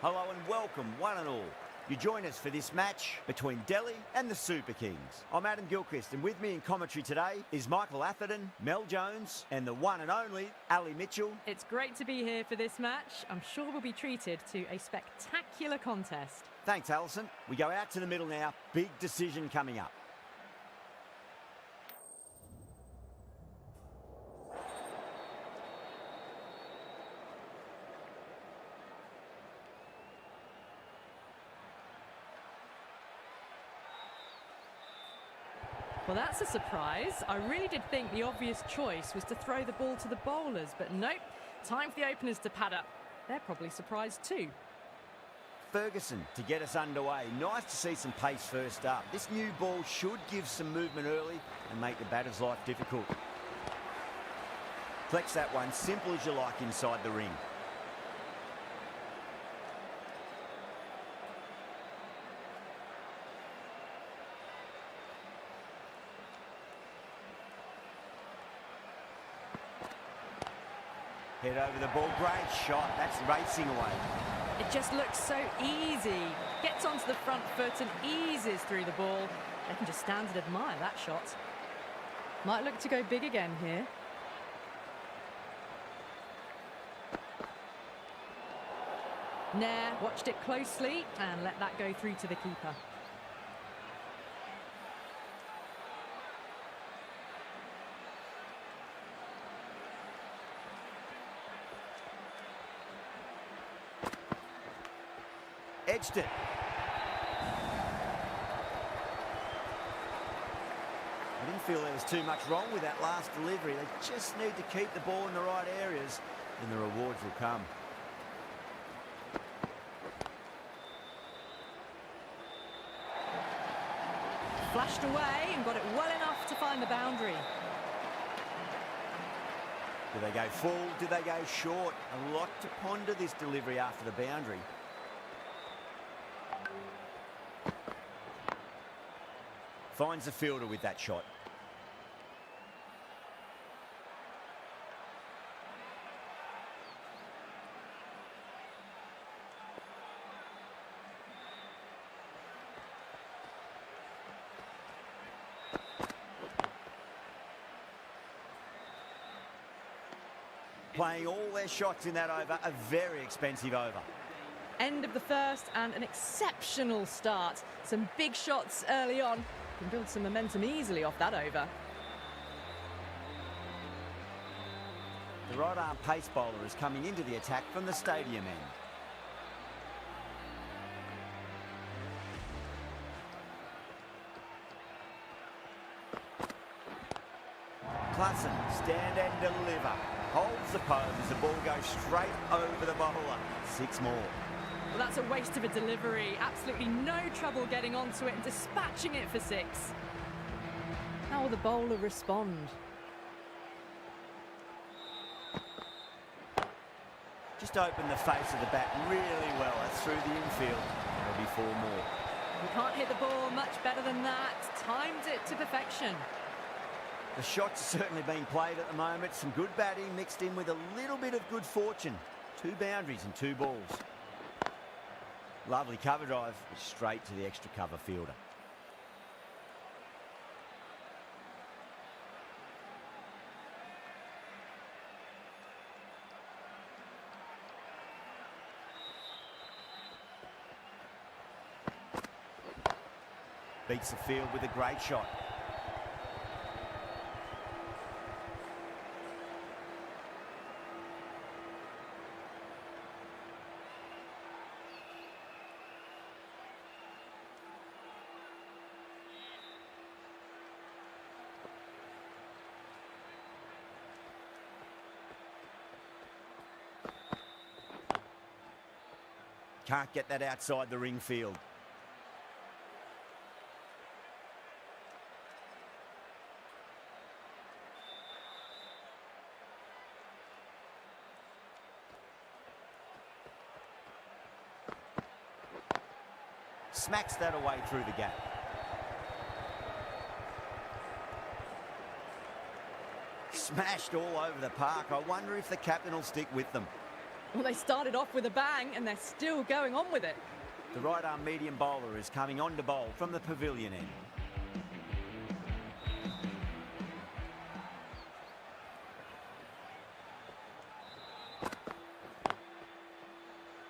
Hello and welcome, one and all. You join us for this match between Delhi and the Super Kings. I'm Adam Gilchrist, and with me in commentary today is Michael Atherton, Mel Jones, and the one and only Ali Mitchell. It's great to be here for this match. I'm sure we'll be treated to a spectacular contest. Thanks, Alison. We go out to the middle now. Big decision coming up. Well, that's a surprise. I really did think the obvious choice was to throw the ball to the bowlers, but nope. Time for the openers to pad up. They're probably surprised too. Ferguson to get us underway. Nice to see some pace first up. This new ball should give some movement early and make the batter's life difficult. Flex that one, simple as you like inside the ring. Head over the ball, great shot, that's racing away. It just looks so easy. Gets onto the front foot and eases through the ball. They can just stand and admire that shot. Might look to go big again here. Nair watched it closely and let that go through to the keeper. Edged it. I didn't feel there was too much wrong with that last delivery. They just need to keep the ball in the right areas and the rewards will come. Flashed away and got it well enough to find the boundary. Do they go full? Do they go short? A lot to ponder this delivery after the boundary. Finds the fielder with that shot. Playing all their shots in that over, a very expensive over. End of the first and an exceptional start. Some big shots early on. Can build some momentum easily off that over. The right arm pace bowler is coming into the attack from the stadium end. Klassen, stand and deliver. Holds the pose, the ball goes straight over the bowler. 6 more. Well, that's a waste of a delivery. Absolutely no trouble getting onto it and dispatching it for 6. How will the bowler respond? Just opened the face of the bat really well. That's through the infield. There'll be 4 more. You can't hit the ball much better than that. Timed it to perfection. The shot's certainly being played at the moment. Some good batting mixed in with a little bit of good fortune. 2 boundaries and 2 balls. Lovely cover drive, straight to the extra cover fielder. Beats the field with a great shot. Can't get that outside the ring field. Smacks that away through the gap. Smashed all over the park. I wonder if the captain will stick with them. Well, they started off with a bang and they're still going on with it. The right-arm medium bowler is coming on to bowl from the pavilion end.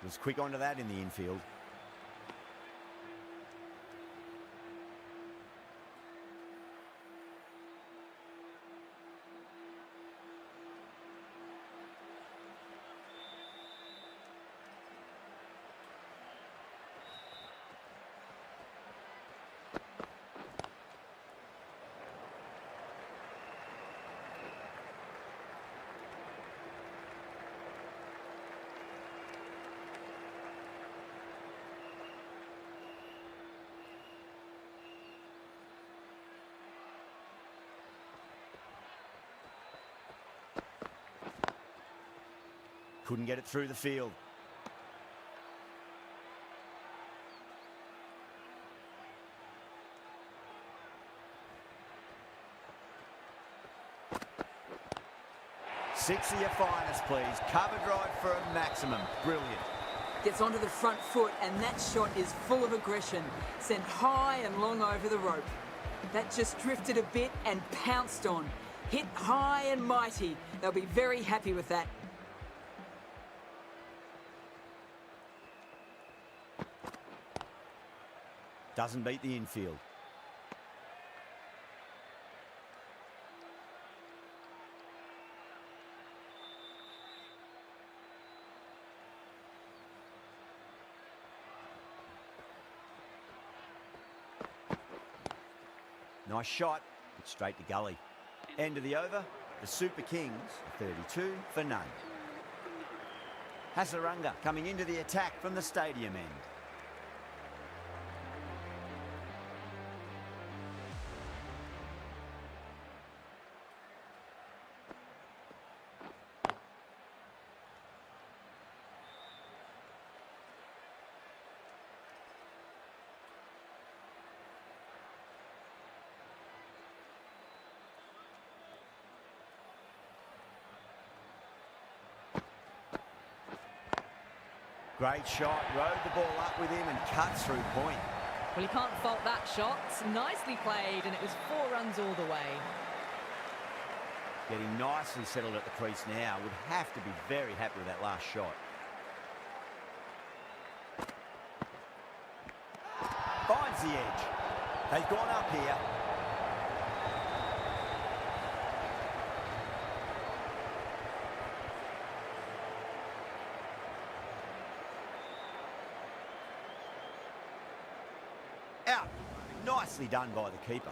Was quick onto that in the infield. Couldn't get it through the field. Six of your finest, please. Cover drive for a maximum. Brilliant. Gets onto the front foot, and that shot is full of aggression. Sent high and long over the rope. That just drifted a bit and pounced on. Hit high and mighty. They'll be very happy with that. Doesn't beat the infield. Nice shot, but straight to gully. End of the over, the Super Kings are 32 for none. Hasaranga coming into the attack from the stadium end. Great shot, rode the ball up with him and cut through point. Well, you can't fault that shot. Nicely played, and it was 4 runs all the way. Getting nicely settled at the crease now. Would have to be very happy with that last shot. Finds the edge. They've gone up here. Out. Nicely done by the keeper.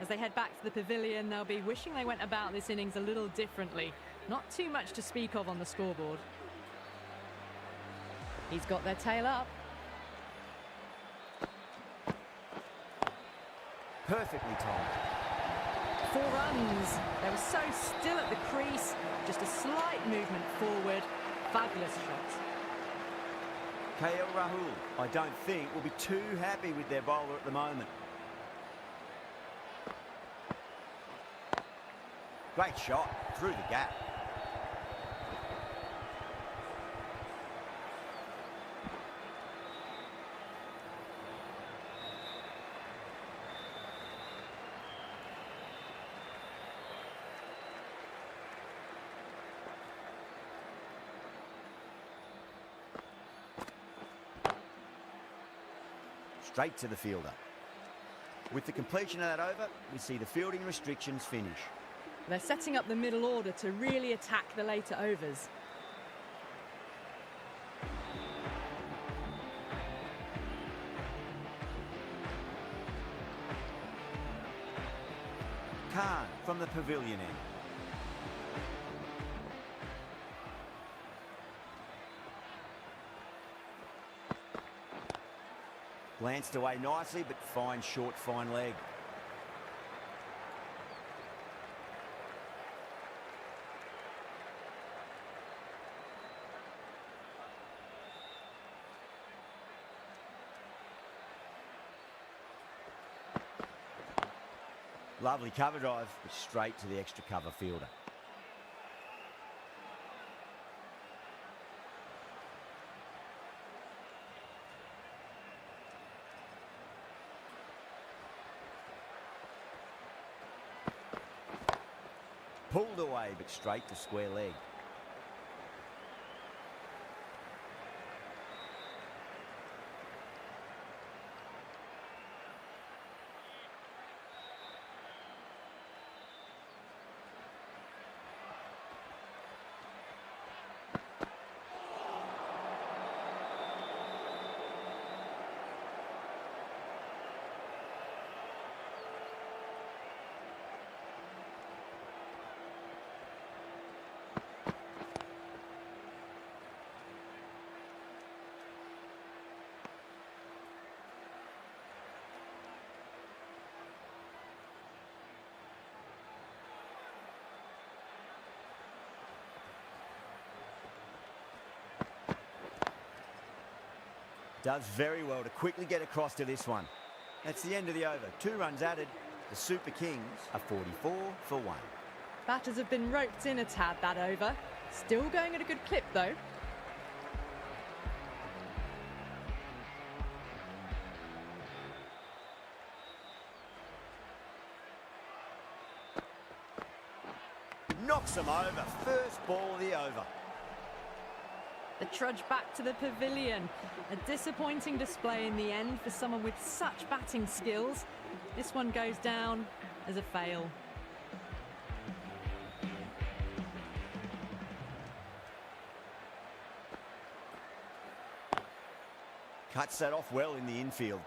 As they head back to the pavilion, they'll be wishing they went about this innings a little differently. Not too much to speak of on the scoreboard. He's got their tail up. Perfectly timed. 4 runs. They were so still at the crease. Just a slight movement forward. Fabulous shot. KL Rahul, I don't think, will be too happy with their bowler at the moment. Great shot, through the gap. Straight to the fielder. With the completion of that over, we see the fielding restrictions finish. They're setting up the middle order to really attack the later overs. Khan from the pavilion end. Glanced away nicely, but fine short, fine leg. Lovely cover drive, but straight to the extra cover fielder. Pulled away, but straight to square leg. Does very well to quickly get across to this one. That's the end of the over. 2 runs added. The Super Kings are 44 for 1. Batters have been roped in a tad that over. Still going at a good clip though. Knocks them over. First ball of the over. The trudge back to the pavilion. A disappointing display in the end for someone with such batting skills. This one goes down as a fail. Cuts that off well in the infield.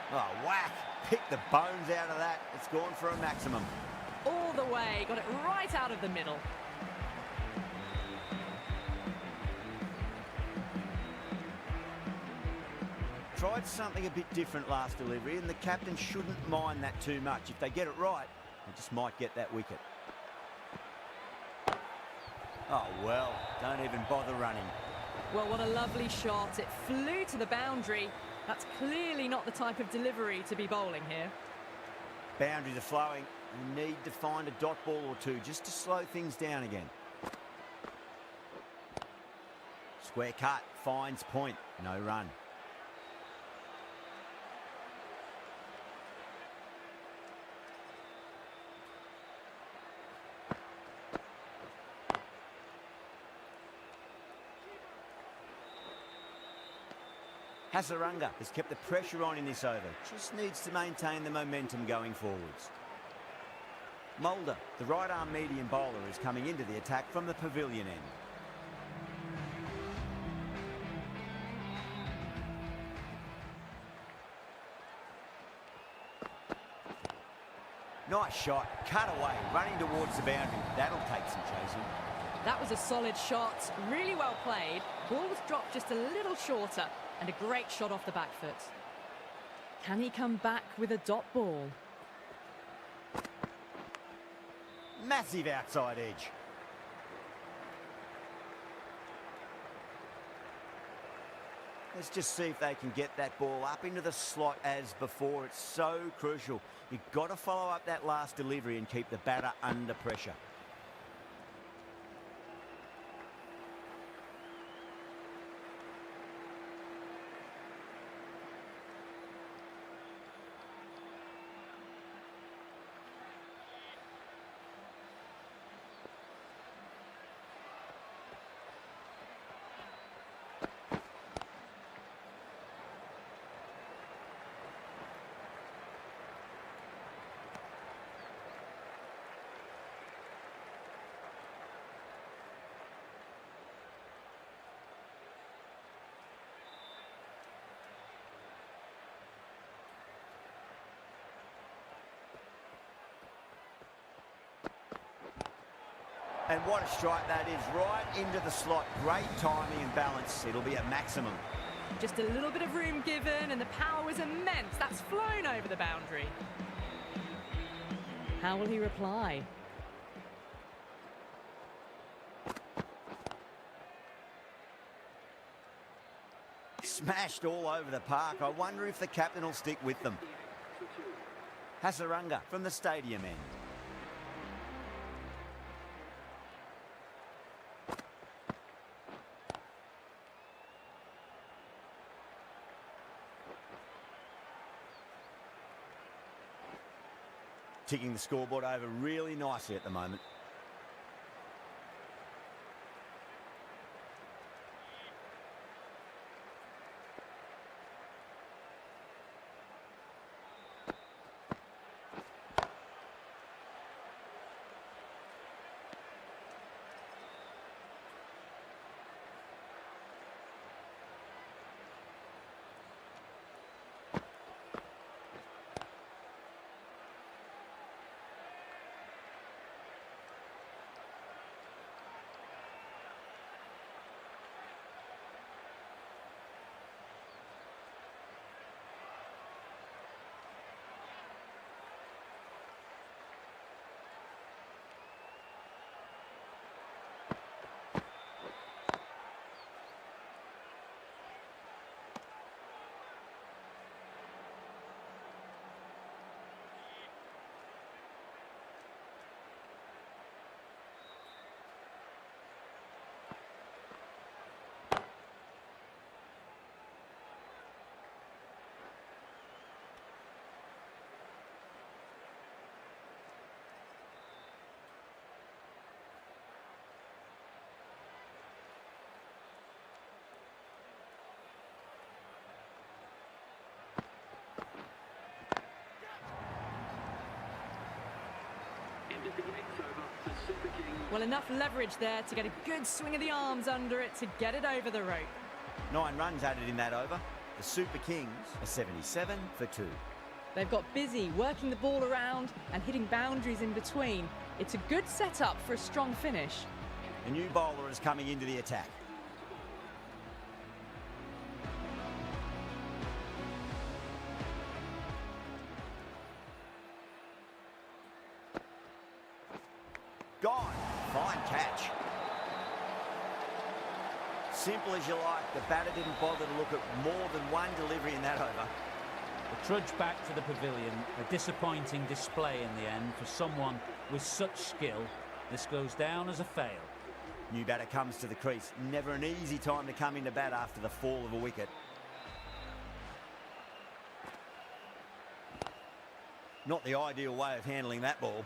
Oh, whack. Pick the bones out of that. It's gone for a maximum. All the way, got it right out of the middle. Tried something a bit different last delivery, and the captain shouldn't mind that too much. If they get it right, they just might get that wicket. Oh, well, don't even bother running. Well, what a lovely shot. It flew to the boundary. That's clearly not the type of delivery to be bowling here. Boundaries are flowing. You need to find a dot ball or two just to slow things down again. Square cut, finds point, no run. Hasaranga has kept the pressure on in this over. Just needs to maintain the momentum going forwards. Mulder, the right-arm medium bowler, is coming into the attack from the pavilion end. Nice shot, cut away, running towards the boundary. That'll take some chasing. That was a solid shot, really well played. Ball was dropped just a little shorter, and a great shot off the back foot. Can he come back with a dot ball? Massive outside edge. Let's just see if they can get that ball up into the slot as before. It's so crucial. You've got to follow up that last delivery and keep the batter under pressure. And what a strike that is, right into the slot. Great timing and balance. It'll be at maximum. Just a little bit of room given, and the power was immense. That's flown over the boundary. How will he reply? Smashed all over the park. I wonder if the captain will stick with them. Hasaranga from the stadium end. Ticking the scoreboard over really nicely at the moment. Well, enough leverage there to get a good swing of the arms under it to get it over the rope. 9 runs added in that over. The Super Kings are 77 for 2. They've got busy working the ball around and hitting boundaries in between. It's a good setup for a strong finish. A new bowler is coming into the attack. Gone. Fine catch. Simple as you like. The batter didn't bother to look at more than one delivery in that over. The trudge back to the pavilion. A disappointing display in the end for someone with such skill. This goes down as a fail. New batter comes to the crease. Never an easy time to come into bat after the fall of a wicket. Not the ideal way of handling that ball.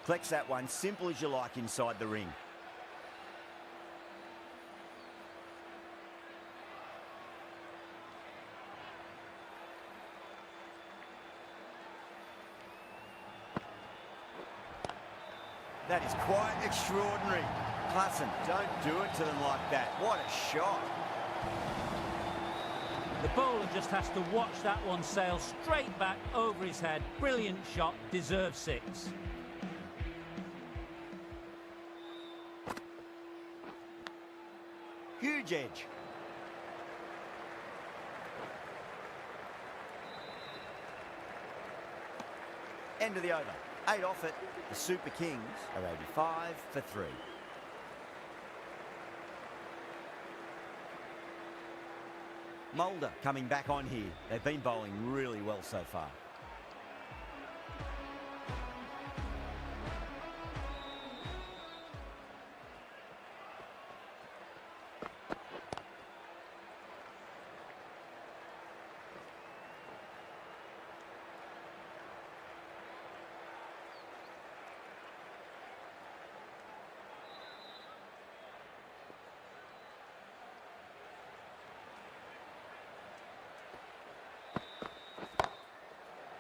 Collects that one, simple as you like, inside the ring. That is quite extraordinary. Klassen, don't do it to them like that. What a shot. The bowler just has to watch that one sail straight back over his head. Brilliant shot, deserves 6. Huge edge. End of the over. 8 off it. The Super Kings are 85 for 3. Mulder coming back on here. They've been bowling really well so far.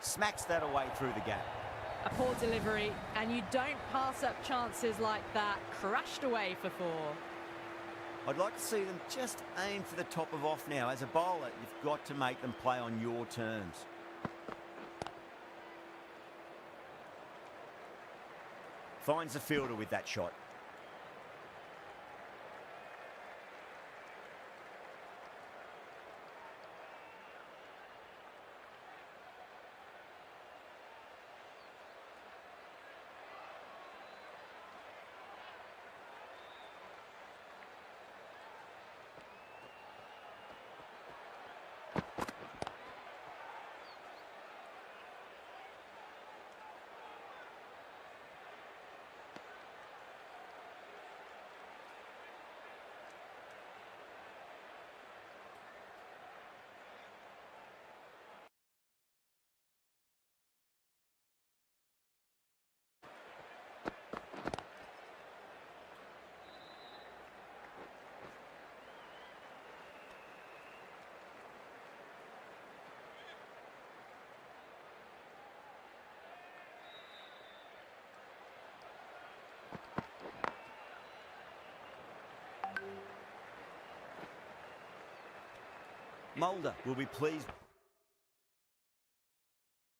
Smacks that away through the gap. A poor delivery, and you don't pass up chances like that. Crashed away for 4. I'd like to see them just aim for the top of off now. As a bowler, you've got to make them play on your terms. Finds the fielder with that shot. Mulder will be pleased.